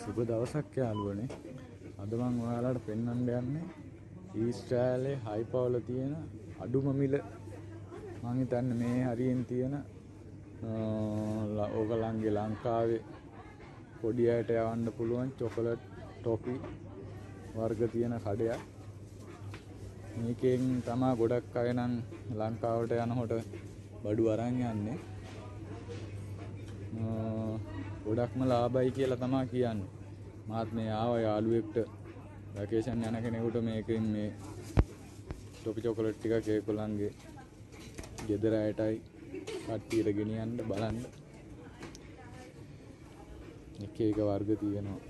සුබ දවසක් යාළුවනේ. අද මම ඔයාලට පෙන්වන්න යන්නේ ඊස්ට්‍රෑලේ හයිපවල තියෙන අඩුම මිල මම හිතන්නේ මේ හරියෙන් තියෙන ඕගලන්ගේ ලංකාවේ පොඩි අයට යවන්න පුළුවන් චොකලට් ටොෆි වර්ග තියෙන කඩයක්. මේකෙන් තමයි ගොඩක් අය නම් ලංකාවට යනකොට බඩු අරන් යන්නේ. ගොඩක්ම ලාභයි කියලා තමයි කියන්නේ. මාත් මේ ආවා යාළුවෙක්ට වැකේෂන් යන කෙනෙකුට මේකෙන් මේ ටොපි චොකලට් ටිකක් ඒගොල්ලන්ගේ ගෙදර අයටයි කට්ටියට ගෙනියන්න බලන්න. එක එක වර්ග තියෙනවා.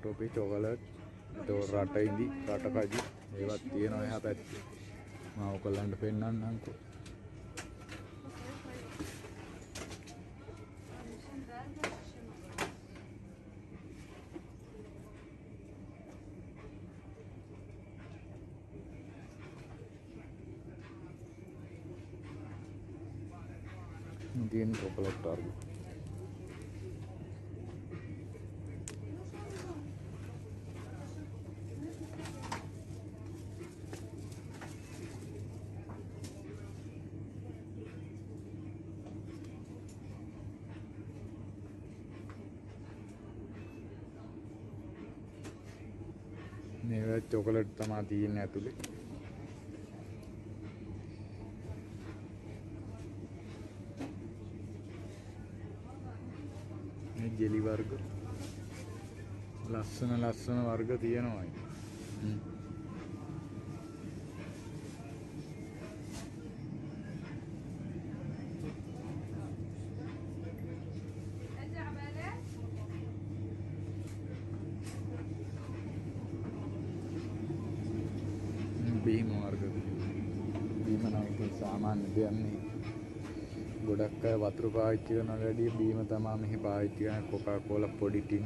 ටොපි චොකලට් රට ඉඳි රටකජි ඒවත් තියෙනවා එහා පැත්තේ. මම ඔයගොල්ලන්ට පෙන්නන්නම්කෝ. තියෙන චොකලට් වර්ග මේ චොකලට් තමයි තියෙන්නේ ඇතුලේ. මේ ජෙලි වර්ග ලස්සන වර්ග තියෙනවා. බීම වර්ග බීම නම් ඉතින් සාමාන්‍ය දෙයක් නෙවෙයි. ගොඩක් අය වතුර පාවිච්චි කරනවට වැඩිය බීම තමයි මෙහි පාවිච්චි කරන. කොකාකෝලා පොඩි ටින්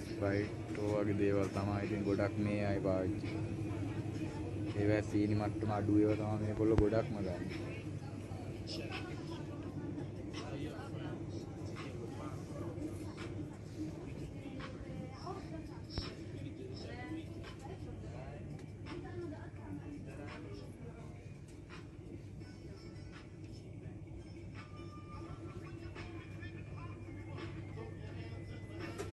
ස්ප්‍රයිට් වගේ දේවල් තමයි ඉතින් ගොඩක් මේ අය පාවිච්චි කරන්නේ. ඒවා සීනි මට්ටම අඩු ඒවා තමයි මේගොල්ලෝ ගොඩක්ම ගන්න.